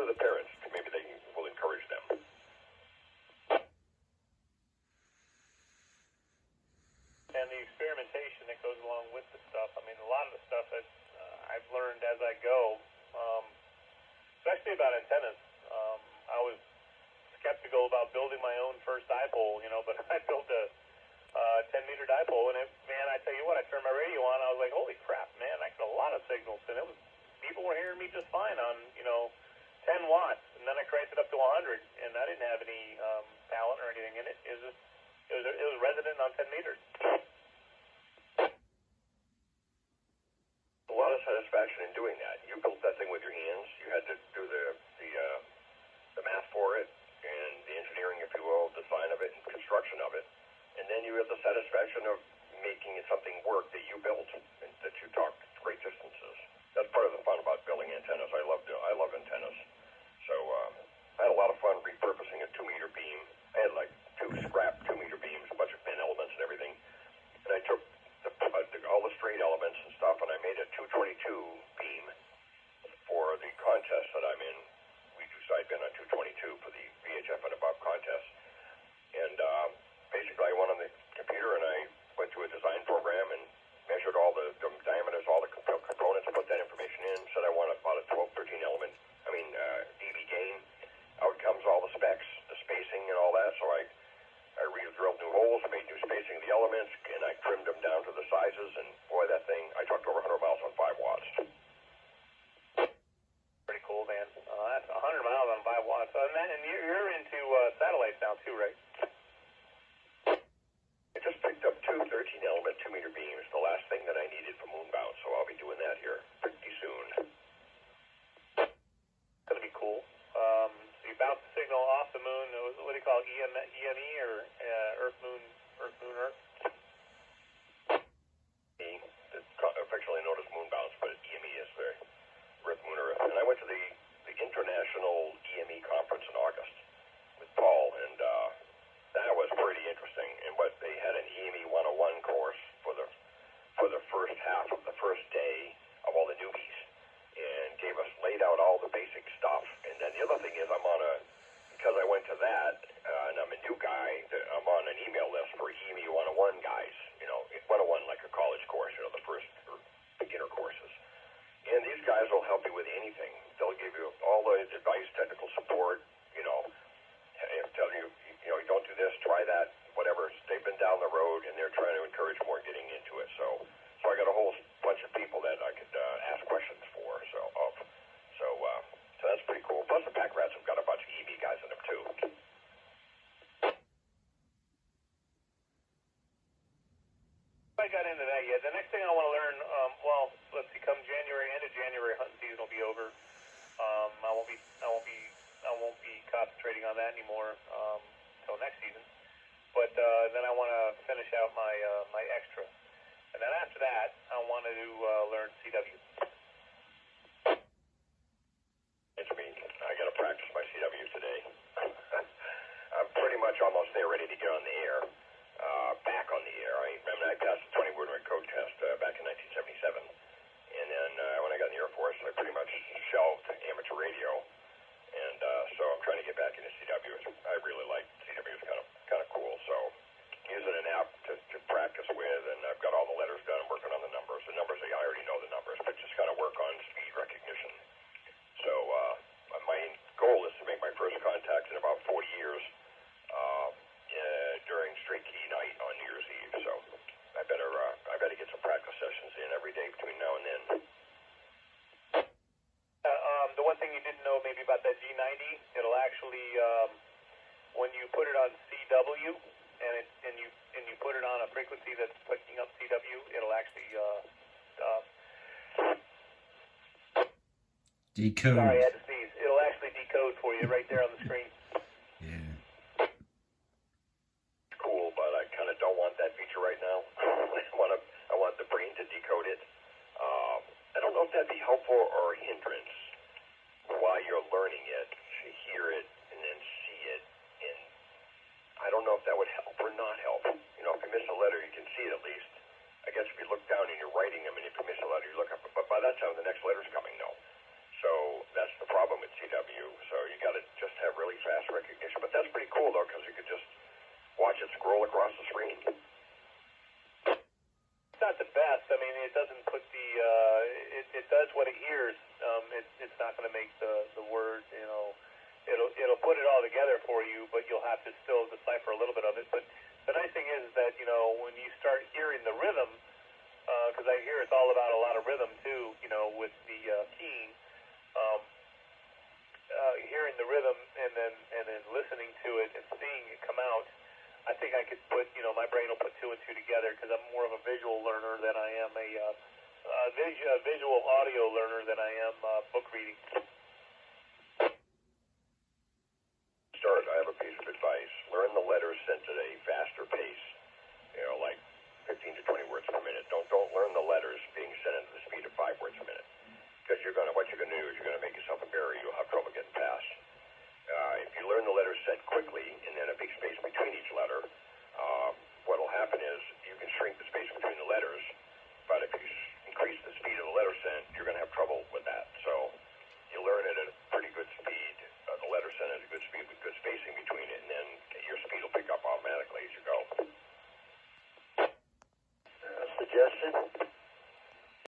the parents. Maybe they will encourage them. And the experimentation that goes along with the stuff. I mean, a lot of the stuff that I've learned as I go, especially about antennas. I was skeptical about building my own first dipole, but I built a 10-meter dipole, and man, I tell you what, I turned my radio on, I was like, holy crap, man, I got a lot of signals, and people were hearing me just fine on, 10 watts, and then I cranked it up to 100, and I didn't have any talent or anything in it. It was resonant on 10 meters. A lot of satisfaction in doing that. You built that thing with your hands. You had to do the math for it, and the engineering, if you will, design of it, and construction of it. And then you have the satisfaction of making it something work that you built, and that you talked great distances. That's part of the fun about building antennas. I love antennas. So I had a lot of fun repurposing a 2-meter beam. I had like 2 scrap 2-meter beams, a bunch of pin elements and everything. And I took all the straight elements and stuff, and I made a 222 beam for the contest that I'm in. We do sideband on 222 for the VHF and above contest. And basically I went on the computer and I went to a design program and measured all the diameters, all the components, put that information in, said I want about a 12, 13 element, dB gain. Out comes all the specs, the spacing and all that. So I re-drilled new holes, made new spacing of the elements, and I trimmed them down to the sizes, and boy, that thing, I talked over 100 miles on 5 watts. Pretty cool, man. That's 100 miles on 5 watts. And you're into satellites now too, right? I just picked up 2 13-element 2-meter beams, the last thing that I needed for moonbound, so I'll be doing that here pretty soon. That'll be cool. So you bounce the signal off the moon. What do you call it? EME or Earth, Moon, Earth? It's affectionately known as moon bounce, but EME is the Earth, Moon, Earth. And I went to the International EME conference in August with Paul, and that was pretty interesting. And they had an EME 101 course for the first half of the first day of all the newbies, and laid out all the basic stuff. And then the other thing is, because I went to that, and I'm a new guy, I'm on an email list for EME 101 guys. 101 like a college course, the first beginner courses. And these guys will help you with anything. They'll give you all the advice, technical support, tell you, don't do this, try that, whatever. They've been down the road, and they're trying to encourage more getting into it. So I got a whole bunch of people that I could ask questions for. So that's pretty cool. Plus the pack rats have got a bunch of EV guys in them too. I got into that yet. The next thing I want to learn, let's see, come end of January, hunting season will be over. I won't be concentrating on that anymore until next season. But then I want to finish out my extra, and then after that, I want to learn CW. It's me. I got to practice my CW today. I'm pretty much almost there, ready to get on the air. Back on the air. I passed the 20-word code test back in 1977, and then when I got in the Air Force, I pretty much shelved amateur radio, and so I'm trying to get back into CW. I really like CW. It's kind of cool. So using an app to practice with, and I've got all the letters done. I'm working on the numbers. I already know the numbers, but just kind of work on speed recognition. So my goal is to make my first contact in about 40 years. During straight key night on New Year's Eve, so I better get some practice sessions in every day between now and then. The one thing you didn't know maybe about that G90, it'll actually when you put it on CW and you put it on a frequency that's picking up CW, it'll actually decode. Sorry, I had to sneeze. It'll actually decode for you right there on the screen. Yeah. Cool, but I kind of don't want that feature right now. I want the brain to decode it. I don't know if that'd be helpful or a hindrance while you're learning it, to hear it and then see it. And I don't know if that would help or not help. If you miss a letter, you can see it at least. I guess if you look down and you're writing them, and if you miss a letter, you look up. But by that time, the next letter's coming, no. So that's the problem. problem with CW, so you got to just have really fast recognition. But that's pretty cool, though, because you could just watch it scroll across the screen. It's not the best. I mean, it doesn't put the, it does what it hears. It's not going to make the word, you know, it'll put it all together for you, but you'll have to still decipher a little bit of it. But the nice thing is that, you know, when you start hearing the rhythm, because I hear it's all about a lot of rhythm too, you know, with the keying, hearing the rhythm and then listening to it and seeing it come out. I think I could put, you know, my brain will put two and two together because I'm more of a visual learner than I am a visual audio learner than I am book reading. Start, I have a piece of advice. Learn the letters sent at a faster pace, you know, like 15 to 20 words per minute. Don't learn the letters being sent at the speed of 5 words a minute. Because what you're going to do is you're going to make yourself a barrier. You'll have trouble getting past. If you learn the letters sent quickly and then a big space between each letter, what will happen is you can shrink the space between the letters, but if you increase the speed of the letter sent, you're going to have trouble with that. So you learn it at a pretty good speed, the letter sent at a good speed with good spacing between it, and then your speed will pick up automatically as you go. Suggestion?